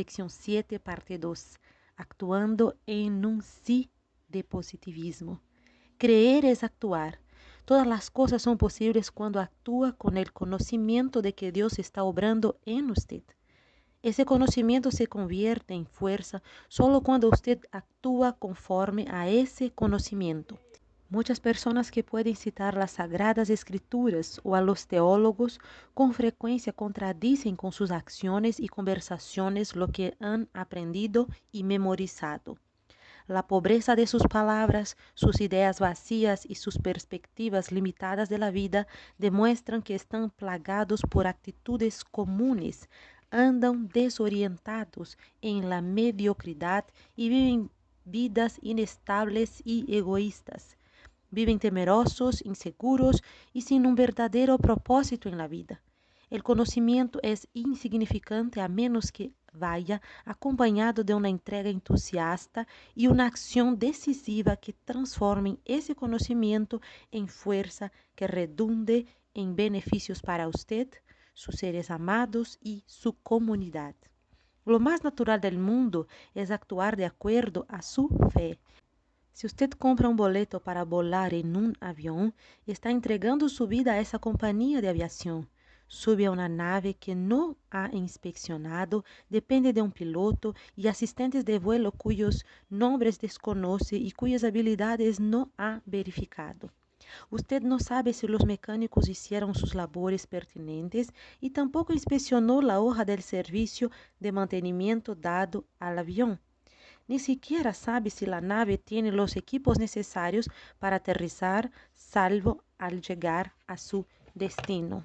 sección 7, parte 2, actuando en un sí de positivismo. Creer es actuar. Todas las cosas son posibles cuando actúa con el conocimiento de que Dios está obrando en usted. Ese conocimiento se convierte en fuerza solo cuando usted actúa conforme a ese conocimiento. Muchas personas que pueden citar las Sagradas Escrituras o a los teólogos con frecuencia contradicen con sus acciones y conversaciones lo que han aprendido y memorizado. La pobreza de sus palabras, sus ideas vacías y sus perspectivas limitadas de la vida demuestran que están plagados por actitudes comunes, andan desorientados en la mediocridad y viven vidas inestables y egoístas. Viven temerosos, inseguros y sin un verdadero propósito en la vida. El conocimiento es insignificante a menos que vaya acompañado de una entrega entusiasta y una acción decisiva que transformen ese conocimiento en fuerza que redunde en beneficios para usted, sus seres amados y su comunidad. Lo más natural del mundo es actuar de acuerdo a su fe. Se usted compra um boleto para volar em um avião, está entregando sua vida a essa companhia de aviação. Sube a uma nave que não ha inspeccionado, depende de um piloto e assistentes de vuelo cujos nombres desconoce e cujas habilidades não ha verificado. Usted não sabe se os mecânicos hicieron sus labores pertinentes e tampouco inspecionou a hoja del servicio de mantenimiento dado al avião. Ni siquiera sabe si la nave tiene los equipos necesarios para aterrizar salvo al llegar a su destino.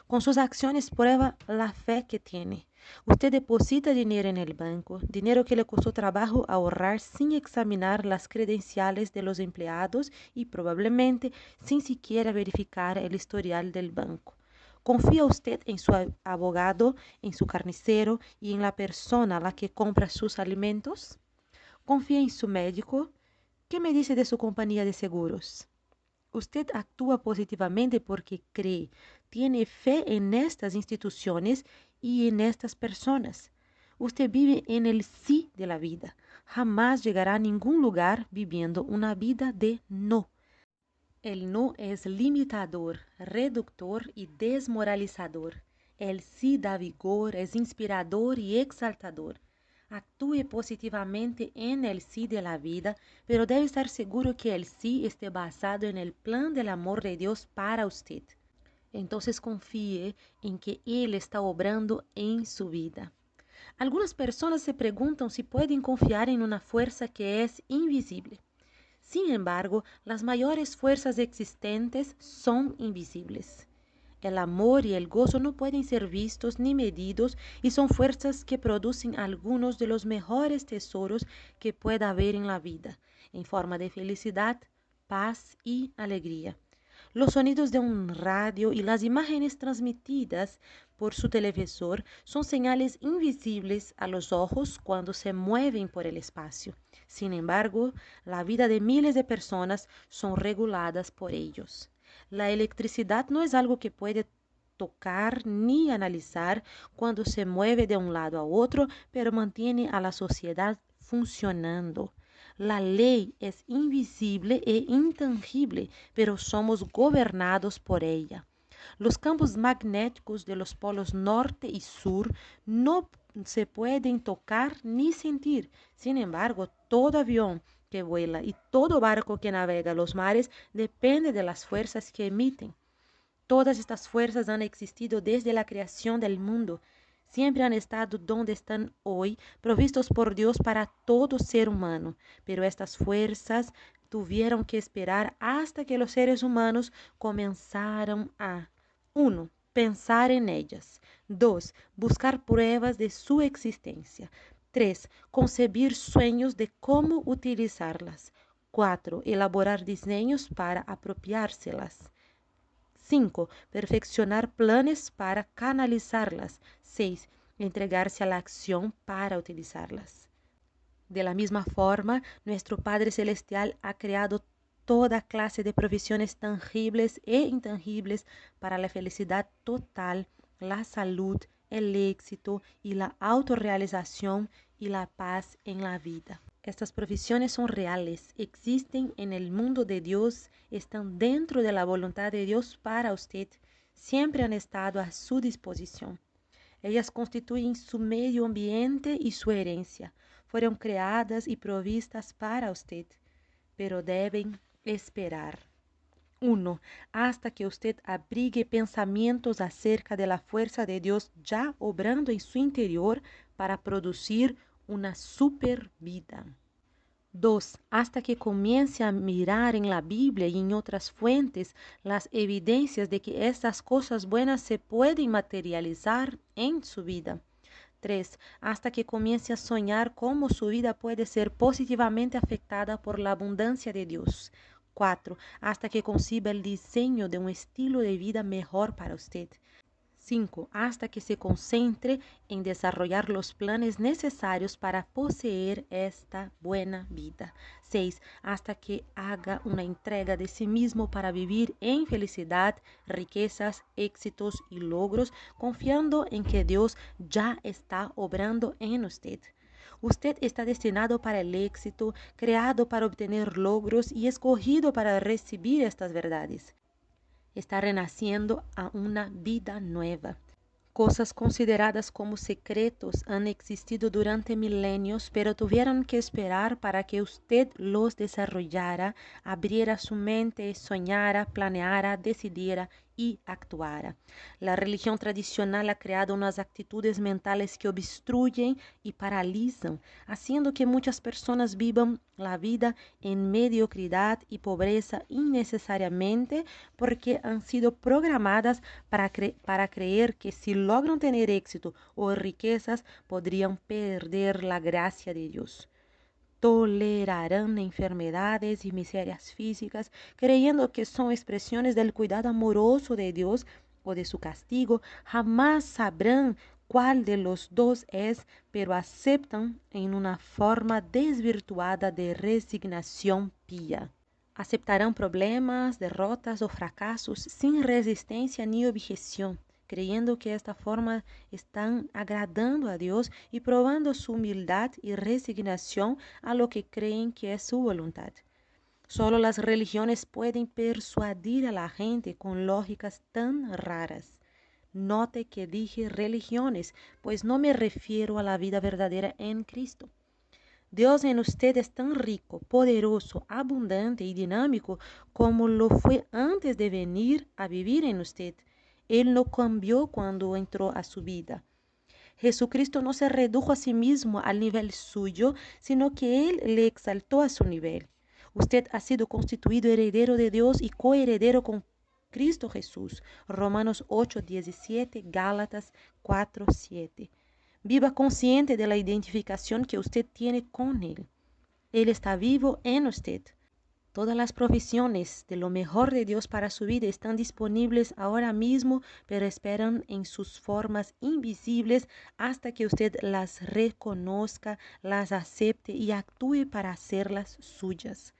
Con sus acciones prueba la fe que tiene. Usted deposita dinero en el banco, dinero que le costó trabajo ahorrar sin examinar las credenciales de los empleados y probablemente sin siquiera verificar el historial del banco. ¿Confía usted en su abogado, en su carnicero y en la persona a la que compra sus alimentos? ¿Confía en su médico? ¿Qué me dice de su compañía de seguros? Usted actúa positivamente porque cree, tiene fe en estas instituciones y en estas personas. Usted vive en el sí de la vida. Jamás llegará a ningún lugar viviendo una vida de no. El no es limitador, reductor y desmoralizador. El sí da vigor, es inspirador y exaltador. Actúe positivamente en el sí de la vida, pero debe estar seguro que el sí esté basado en el plan del amor de Dios para usted. Entonces confíe en que Él está obrando en su vida. Algunas personas se preguntan si pueden confiar en una fuerza que es invisible. Sin embargo, las mayores fuerzas existentes son invisibles. El amor y el gozo no pueden ser vistos ni medidos y son fuerzas que producen algunos de los mejores tesoros que pueda haber en la vida, en forma de felicidad, paz y alegría. Los sonidos de un radio y las imágenes transmitidas por su televisor son señales invisibles a los ojos cuando se mueven por el espacio. Sin embargo, la vida de miles de personas son reguladas por ellos. La electricidad no es algo que puede tocar ni analizar cuando se mueve de un lado a otro, pero mantiene a la sociedad funcionando. La ley es invisible e intangible, pero somos gobernados por ella. Los campos magnéticos de los polos norte y sur no se pueden tocar ni sentir. Sin embargo, todo avión que vuela y todo barco que navega los mares depende de las fuerzas que emiten. Todas estas fuerzas han existido desde la creación del mundo. Siempre han estado donde están hoy, provistos por Dios para todo ser humano. Pero estas fuerzas tuvieron que esperar hasta que los seres humanos comenzaron a 1. Pensar en ellas. 2. Buscar pruebas de su existencia. 3. Concebir sueños de cómo utilizarlas. 4. Elaborar diseños para apropiárselas. 5. Perfeccionar planes para canalizarlas. 6. Entregarse a la acción para utilizarlas. De la misma forma, nuestro Padre Celestial ha creado toda clase de provisiones tangibles e intangibles para la felicidad total, la salud el éxito y la autorrealización y la paz en la vida. Estas provisiones son reales, existen en el mundo de Dios, están dentro de la voluntad de Dios para usted, siempre han estado a su disposición. Ellas constituyen su medio ambiente y su herencia. Fueron creadas y provistas para usted, pero deben esperar. 1. Hasta que usted abrigue pensamientos acerca de la fuerza de Dios ya obrando en su interior para producir una super vida. 2. Hasta que comience a mirar en la Biblia y en otras fuentes las evidencias de que estas cosas buenas se pueden materializar en su vida. 3. Hasta que comience a soñar cómo su vida puede ser positivamente afectada por la abundancia de Dios. 4. Hasta que conciba el diseño de un estilo de vida mejor para usted. 5. Hasta que se concentre en desarrollar los planes necesarios para poseer esta buena vida. 6. Hasta que haga una entrega de sí mismo para vivir en felicidad, riquezas, éxitos y logros, confiando en que Dios ya está obrando en usted. Usted está destinado para el éxito, creado para obtener logros y escogido para recibir estas verdades. Está renaciendo a una vida nueva. Cosas consideradas como secretos han existido durante milenios, pero tuvieron que esperar para que usted los desarrollara, abriera su mente, soñara, planeara, decidiera y actuara. La religión tradicional ha creado unas actitudes mentales que obstruyen y paralizan, haciendo que muchas personas vivan la vida en mediocridad y pobreza innecesariamente porque han sido programadas para creer que si logran tener éxito o riquezas podrían perder la gracia de Dios. Tolerarán enfermedades y miserias físicas, creyendo que son expresiones del cuidado amoroso de Dios o de su castigo. Jamás sabrán cuál de los dos es, pero aceptan en una forma desvirtuada de resignación pía. Aceptarán problemas, derrotas o fracasos sin resistencia ni objeción, creyendo que esta forma están agradando a Dios y probando su humildad y resignación a lo que creen que es su voluntad. Solo las religiones pueden persuadir a la gente con lógicas tan raras. Note que dije religiones, pues no me refiero a la vida verdadera en Cristo. Dios en usted es tan rico, poderoso, abundante y dinámico como lo fue antes de venir a vivir en usted. Él no cambió cuando entró a su vida. Jesucristo no se redujo a sí mismo al nivel suyo, sino que Él le exaltó a su nivel. Usted ha sido constituido heredero de Dios y coheredero con Cristo Jesús. Romanos 8:17, Gálatas 4:7. Viva consciente de la identificación que usted tiene con Él. Él está vivo en usted. Todas las provisiones de lo mejor de Dios para su vida están disponibles ahora mismo, pero esperan en sus formas invisibles hasta que usted las reconozca, las acepte y actúe para hacerlas suyas.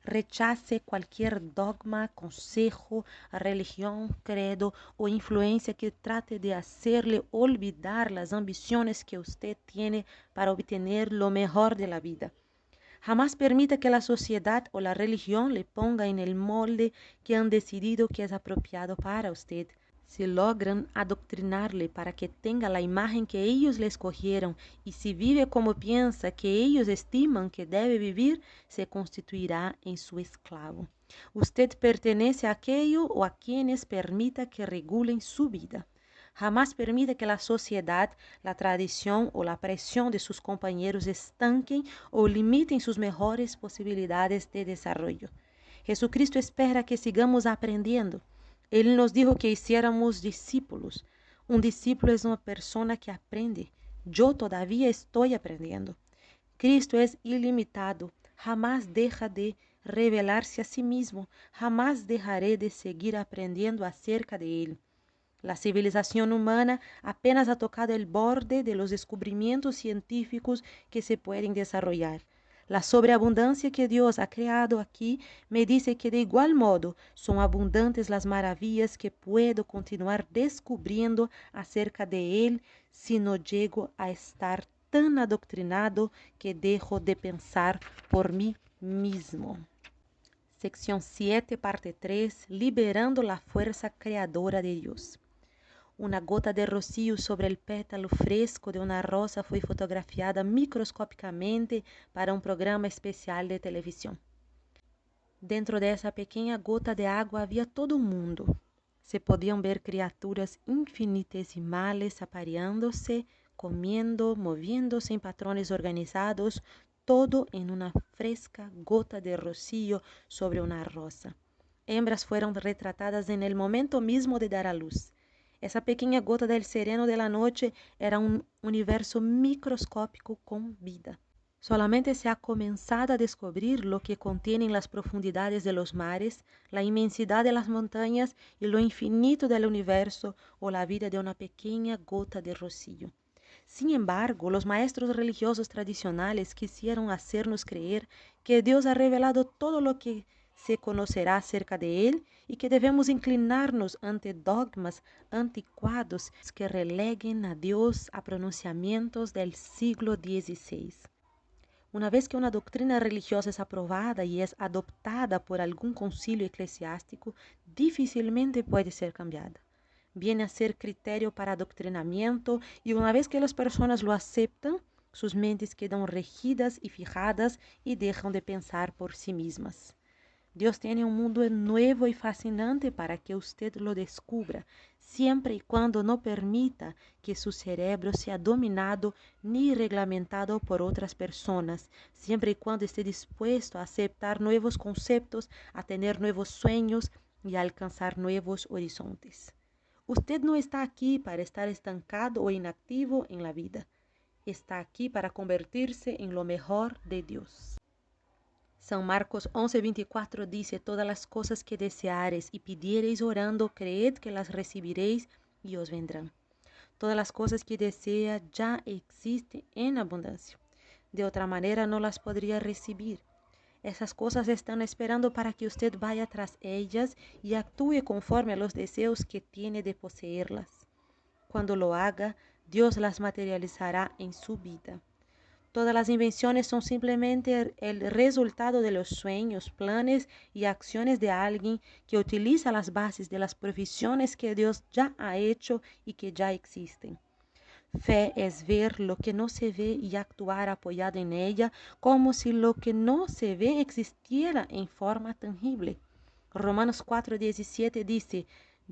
Rechace cualquier dogma, consejo, religión, credo o influencia que trate de hacerle olvidar las ambiciones que usted tiene para obtener lo mejor de la vida. Jamás permita que la sociedad o la religión le ponga en el molde que han decidido que es apropiado para usted. Si logran adoctrinarle para que tenga la imagen que ellos le escogieron y si vive como piensa que ellos estiman que debe vivir, se constituirá en su esclavo. Usted pertenece a aquello o a quienes permita que regulen su vida. Jamás permita que la sociedad, la tradición o la presión de sus compañeros estanquen o limiten sus mejores posibilidades de desarrollo. Jesucristo espera que sigamos aprendiendo. Él nos dijo que hiciéramos discípulos. Un discípulo es una persona que aprende. Yo todavía estoy aprendiendo. Cristo es ilimitado. Jamás deja de revelarse a sí mismo. Jamás dejaré de seguir aprendiendo acerca de Él. La civilización humana apenas ha tocado el borde de los descubrimientos científicos que se pueden desarrollar. La sobreabundancia que Dios ha creado aquí me dice que de igual modo son abundantes las maravillas que puedo continuar descubriendo acerca de Él si no llego a estar tan adoctrinado que dejo de pensar por mí mismo. Sección 7, parte 3, liberando la fuerza creadora de Dios. Una gota de rocío sobre el pétalo fresco de una rosa fue fotografiada microscópicamente para un programa especial de televisión. Dentro de esa pequeña gota de agua había todo un mundo. Se podían ver criaturas infinitesimales apareándose, comiendo, moviéndose en patrones organizados, todo en una fresca gota de rocío sobre una rosa. Hembras fueron retratadas en el momento mismo de dar a luz. Esa pequeña gota del sereno de la noche era un universo microscópico con vida. Solamente se ha comenzado a descubrir lo que contienen las profundidades de los mares, la inmensidad de las montañas y lo infinito del universo o la vida de una pequeña gota de rocío. Sin embargo, los maestros religiosos tradicionales quisieron hacernos creer que Dios ha revelado todo lo que se conocerá acerca de Él y que debemos inclinarnos ante dogmas anticuados que releguen a Dios a pronunciamientos del siglo XVI. Una vez que una doctrina religiosa es aprobada y es adoptada por algún concilio eclesiástico, difícilmente puede ser cambiada. Viene a ser criterio para adoctrinamiento y una vez que las personas lo aceptan, sus mentes quedan regidas y fijadas y dejan de pensar por sí mismas. Dios tiene un mundo nuevo y fascinante para que usted lo descubra, siempre y cuando no permita que su cerebro sea dominado ni reglamentado por otras personas, siempre y cuando esté dispuesto a aceptar nuevos conceptos, a tener nuevos sueños y a alcanzar nuevos horizontes. Usted no está aquí para estar estancado o inactivo en la vida. Está aquí para convertirse en lo mejor de Dios. San Marcos 11:24 dice: todas las cosas que deseareis y pidiereis orando, creed que las recibiréis y os vendrán. Todas las cosas que desea ya existen en abundancia. De otra manera no las podría recibir. Esas cosas están esperando para que usted vaya tras ellas y actúe conforme a los deseos que tiene de poseerlas. Cuando lo haga, Dios las materializará en su vida. Todas las invenciones son simplemente el resultado de los sueños, planes y acciones de alguien que utiliza las bases de las provisiones que Dios ya ha hecho y que ya existen. Fe es ver lo que no se ve y actuar apoyado en ella como si lo que no se ve existiera en forma tangible. Romanos 4:17 dice: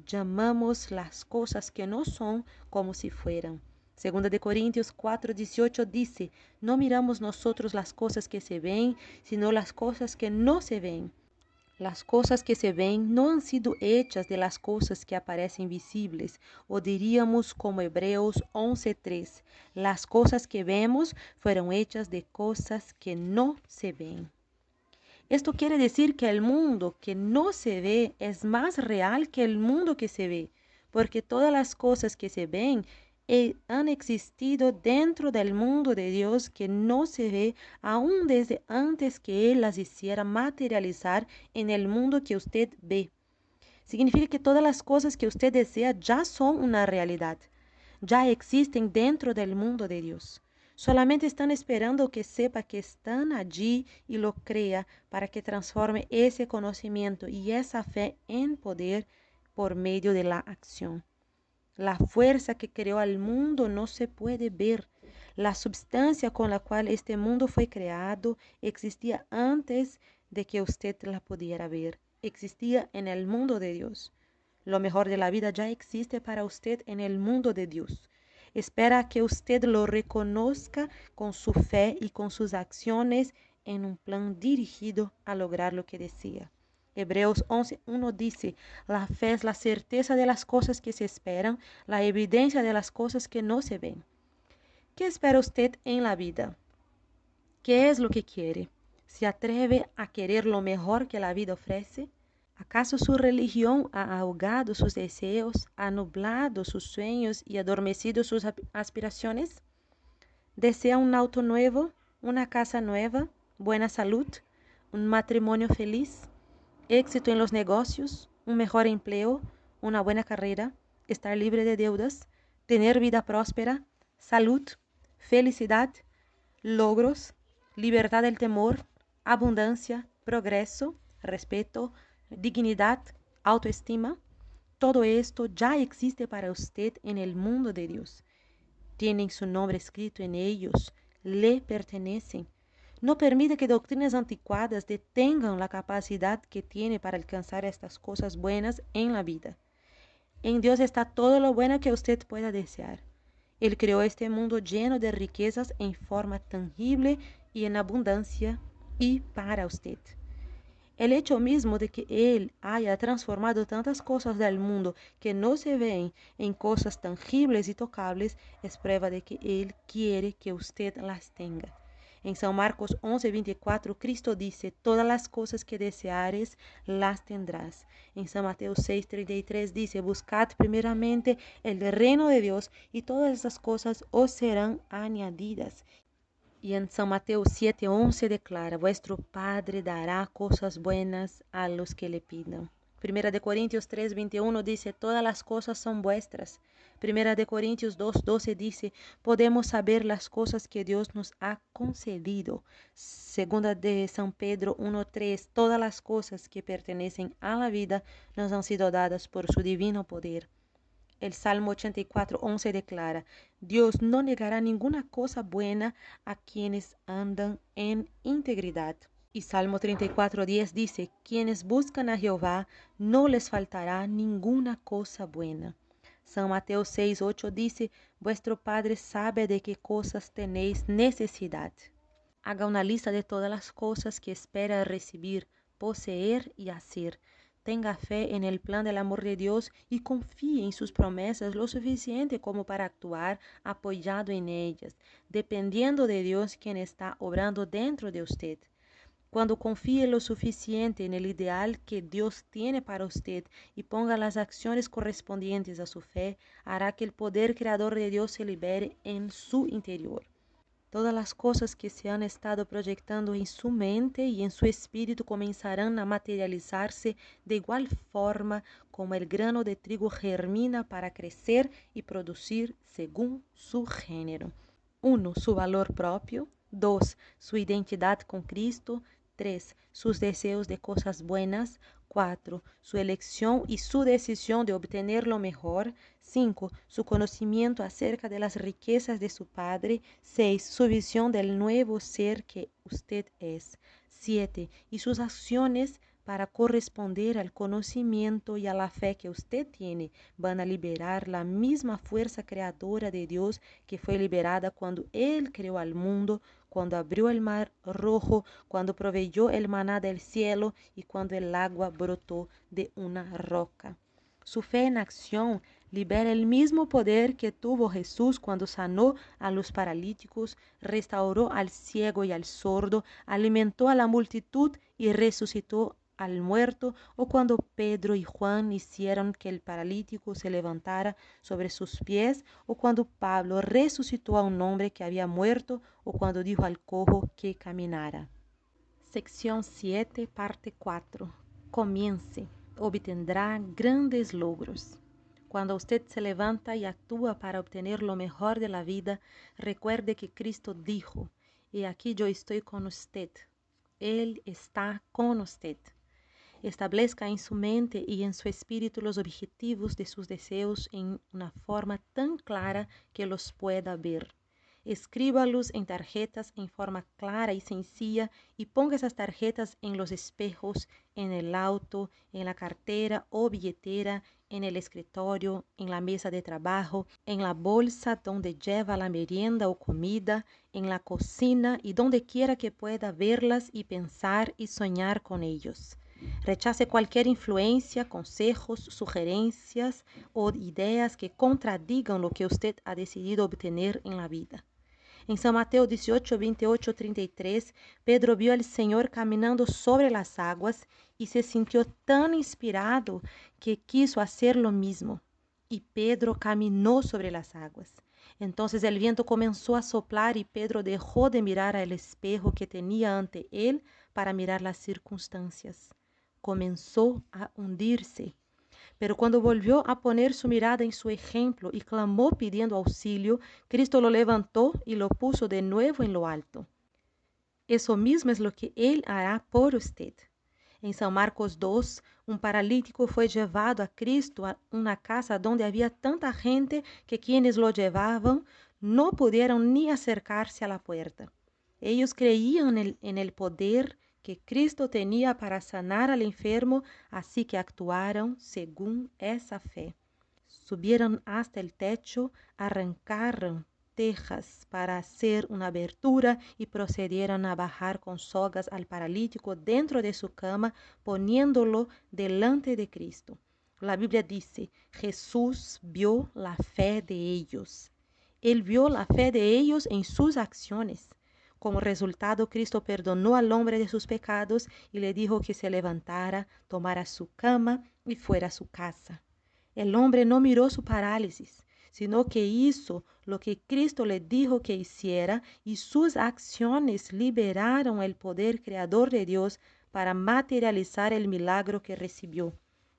llamamos las cosas que no son como si fueran. Segunda de Corintios 4:18 dice: no miramos nosotros las cosas que se ven, sino las cosas que no se ven. Las cosas que se ven no han sido hechas de las cosas que aparecen visibles, o diríamos como Hebreos 11:3, las cosas que vemos fueron hechas de cosas que no se ven. Esto quiere decir que el mundo que no se ve es más real que el mundo que se ve, porque todas las cosas que se ven han existido dentro del mundo de Dios que no se ve aún desde antes que Él las hiciera materializar en el mundo que usted ve. Significa que todas las cosas que usted desea ya son una realidad, ya existen dentro del mundo de Dios. Solamente están esperando que sepa que están allí y lo crea para que transforme ese conocimiento y esa fe en poder por medio de la acción. La fuerza que creó al mundo no se puede ver. La substancia con la cual este mundo fue creado existía antes de que usted la pudiera ver. Existía en el mundo de Dios. Lo mejor de la vida ya existe para usted en el mundo de Dios. Espera que usted lo reconozca con su fe y con sus acciones en un plan dirigido a lograr lo que desea. Hebreos 11:1 dice: la fe es la certeza de las cosas que se esperan, la evidencia de las cosas que no se ven. ¿Qué espera usted en la vida? ¿Qué es lo que quiere? ¿Se atreve a querer lo mejor que la vida ofrece? ¿Acaso su religión ha ahogado sus deseos, ha nublado sus sueños y adormecido sus aspiraciones? ¿Desea un auto nuevo, una casa nueva, buena salud, un matrimonio feliz, éxito en los negocios, un mejor empleo, una buena carrera, estar libre de deudas, tener vida próspera, salud, felicidad, logros, libertad del temor, abundancia, progreso, respeto, dignidad, autoestima. Todo esto ya existe para usted en el mundo de Dios. Tienen su nombre escrito en ellos, le pertenecen. No permite que doctrinas anticuadas detengan la capacidad que tiene para alcanzar estas cosas buenas en la vida. En Dios está todo lo bueno que usted pueda desear. Él creó este mundo lleno de riquezas en forma tangible y en abundancia y para usted. El hecho mismo de que Él haya transformado tantas cosas del mundo que no se ven en cosas tangibles y tocables es prueba de que Él quiere que usted las tenga. En San Marcos 11:24, Cristo dice, todas las cosas que deseares las tendrás. En San Mateo 6:33 dice, buscad primeramente el reino de Dios y todas esas cosas os serán añadidas. Y en San Mateo 7:11 declara, vuestro Padre dará cosas buenas a los que le pidan. Primera de Corintios 3:21 dice, todas las cosas son vuestras. Primera de Corintios 2:12 dice, podemos saber las cosas que Dios nos ha concedido. Segunda de San Pedro 1:3, todas las cosas que pertenecen a la vida nos han sido dadas por su divino poder. El Salmo 84:11 declara, Dios no negará ninguna cosa buena a quienes andan en integridad. Y Salmo 34:10 dice, quienes buscan a Jehová no les faltará ninguna cosa buena. San Mateo 6:8 dice, vuestro Padre sabe de qué cosas tenéis necesidad. Haga una lista de todas las cosas que espera recibir, poseer y hacer. Tenga fe en el plan del amor de Dios y confíe en sus promesas lo suficiente como para actuar apoyado en ellas, dependiendo de Dios quien está obrando dentro de usted. Cuando confíe lo suficiente en el ideal que Dios tiene para usted y ponga las acciones correspondientes a su fe, hará que el poder creador de Dios se libere en su interior. Todas las cosas que se han estado proyectando en su mente y en su espíritu comenzarán a materializarse de igual forma como el grano de trigo germina para crecer y producir según su género. 1. Su valor propio. 2. Su identidad con Cristo. 3. Sus deseos de cosas buenas. 4. Su elección y su decisión de obtener lo mejor. 5. Su conocimiento acerca de las riquezas de su Padre. 6. Su visión del nuevo ser que usted es. 7. Y sus acciones para corresponder al conocimiento y a la fe que usted tiene, van a liberar la misma fuerza creadora de Dios que fue liberada cuando Él creó al mundo, cuando abrió el mar rojo, cuando proveyó el maná del cielo y cuando el agua brotó de una roca. Su fe en acción libera el mismo poder que tuvo Jesús cuando sanó a los paralíticos, restauró al ciego y al sordo, alimentó a la multitud y resucitó al muerto, o cuando Pedro y Juan hicieron que el paralítico se levantara sobre sus pies, o cuando Pablo resucitó a un hombre que había muerto, o cuando dijo al cojo que caminara. Sección 7, parte 4. Comience, obtendrá grandes logros. Cuando usted se levanta y actúa para obtener lo mejor de la vida, recuerde que Cristo dijo, y aquí yo estoy con usted. Él está con usted. Establezca en su mente y en su espíritu los objetivos de sus deseos en una forma tan clara que los pueda ver. Escríbalos en tarjetas en forma clara y sencilla y ponga esas tarjetas en los espejos, en el auto, en la cartera o billetera, en el escritorio, en la mesa de trabajo, en la bolsa donde lleva la merienda o comida, en la cocina y donde quiera que pueda verlas y pensar y soñar con ellos. Rechace cualquier influencia, consejos, sugerencias o ideas que contradigan lo que usted ha decidido obtener en la vida. En San Mateo 18, 28, 33, Pedro vio al Señor caminando sobre las aguas y se sintió tan inspirado que quiso hacer lo mismo. Y Pedro caminó sobre las aguas. Entonces el viento comenzó a soplar y Pedro dejó de mirar al espejo que tenía ante él para mirar las circunstancias. Comenzó a hundirse. Pero cuando volvió a poner su mirada en su ejemplo y clamó pidiendo auxilio, Cristo lo levantó y lo puso de nuevo en lo alto. Eso mismo es lo que Él hará por usted. En San Marcos 2, un paralítico fue llevado a Cristo a una casa donde había tanta gente que quienes lo llevaban no pudieron ni acercarse a la puerta. Ellos creían en el poder que Cristo tenía para sanar al enfermo, así que actuaron según esa fe. Subieron hasta el techo, arrancaron tejas para hacer una abertura y procedieron a bajar con sogas al paralítico dentro de su cama, poniéndolo delante de Cristo. La Biblia dice, Jesús vio la fe de ellos. Él vio la fe de ellos en sus acciones. Como resultado, Cristo perdonó al hombre de sus pecados y le dijo que se levantara, tomara su cama y fuera a su casa. El hombre no miró su parálisis, sino que hizo lo que Cristo le dijo que hiciera, y sus acciones liberaron el poder creador de Dios para materializar el milagro que recibió.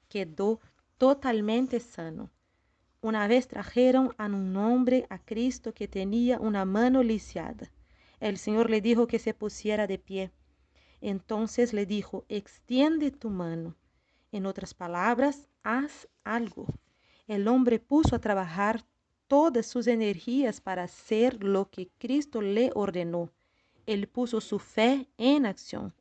Quedó totalmente sano. Una vez trajeron a un hombre a Cristo que tenía una mano lisiada. El Señor le dijo que se pusiera de pie. Entonces le dijo, extiende tu mano. En otras palabras, haz algo. El hombre puso a trabajar todas sus energías para hacer lo que Cristo le ordenó. Él puso su fe en acción.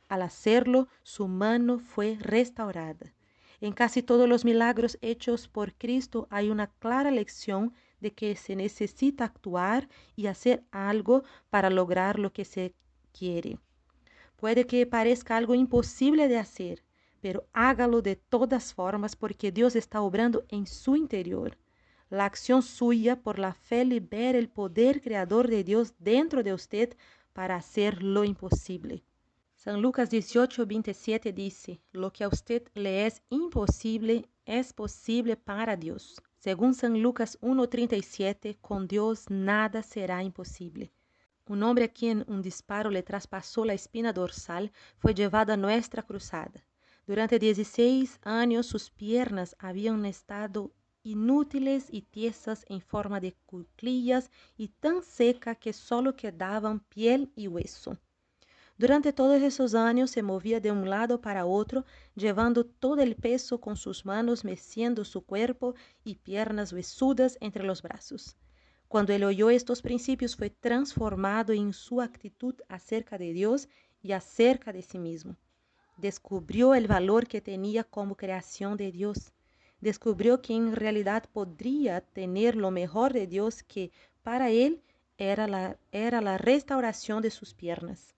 Al hacerlo, su mano fue restaurada. En casi todos los milagros hechos por Cristo hay una clara lección de que se necesita actuar y hacer algo para lograr lo que se quiere. Puede que parezca algo imposible de hacer, pero hágalo de todas formas porque Dios está obrando en su interior. La acción suya por la fe libera el poder creador de Dios dentro de usted para hacer lo imposible. San Lucas 18:27 dice, lo que a usted le es imposible es posible para Dios. Según San Lucas 1:37, con Dios nada será imposible. Un hombre a quien un disparo le traspasó la espina dorsal fue llevado a nuestra cruzada. Durante 16 años sus piernas habían estado inútiles y tiesas en forma de cuclillas y tan seca que solo quedaban piel y hueso. Durante todos esos años se movía de un lado para otro, llevando todo el peso con sus manos, meciendo su cuerpo y piernas huesudas entre los brazos. Cuando él oyó estos principios, fue transformado en su actitud acerca de Dios y acerca de sí mismo. Descubrió el valor que tenía como creación de Dios. Descubrió que en realidad podría tener lo mejor de Dios, que para él era la restauración de sus piernas.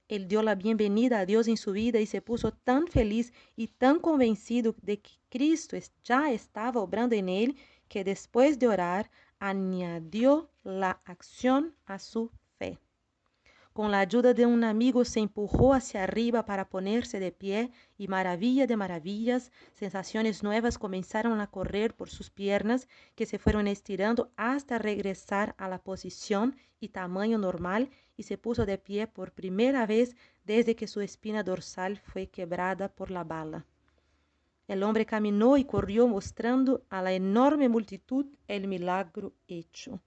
Él dio la bienvenida a Dios en su vida y se puso tan feliz y tan convencido de que Cristo ya estaba obrando en él, que después de orar, añadió la acción a su fe. Con la ayuda de un amigo se empujó hacia arriba para ponerse de pie y, maravilla de maravillas, sensaciones nuevas comenzaron a correr por sus piernas, que se fueron estirando hasta regresar a la posición y tamaño normal, y se puso de pie por primera vez desde que su espina dorsal fue quebrada por la bala. El hombre caminó y corrió mostrando a la enorme multitud el milagro hecho.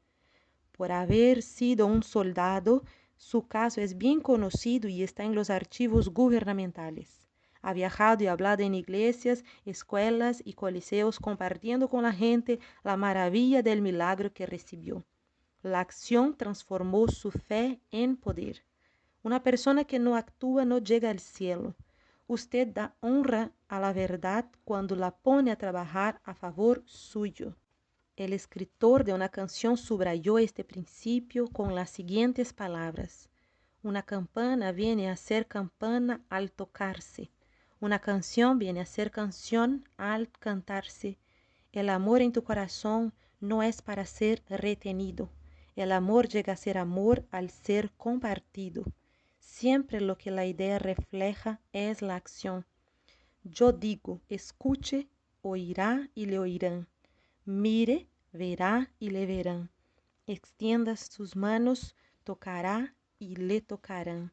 Por haber sido un soldado, su caso es bien conocido y está en los archivos gubernamentales. Ha viajado y hablado en iglesias, escuelas y coliseos, compartiendo con la gente la maravilla del milagro que recibió. La acción transformó su fe en poder. Una persona que no actúa no llega al cielo. Usted da honra a la verdad cuando la pone a trabajar a favor suyo. El escritor de una canción subrayó este principio con las siguientes palabras: una campana viene a ser campana al tocarse. Una canción viene a ser canción al cantarse. El amor en tu corazón no es para ser retenido. El amor llega a ser amor al ser compartido. Siempre lo que la idea refleja es la acción. Yo digo, escuche, oirá y le oirán. Mire, verá y le verán. Extienda sus manos, tocará y le tocarán.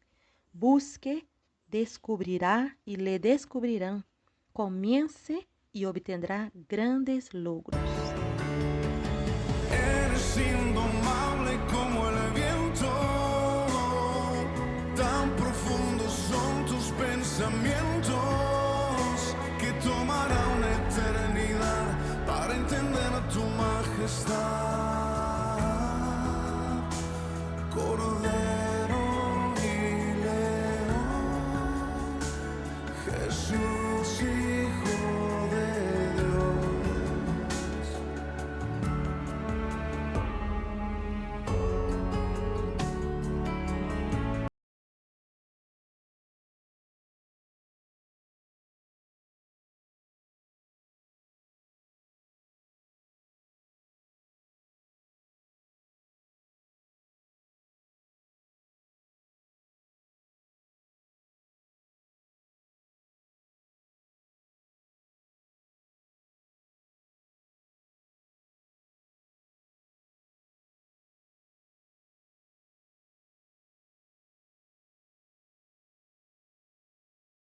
Busque, descubrirá y le descubrirán. Comience y obtendrá grandes logros.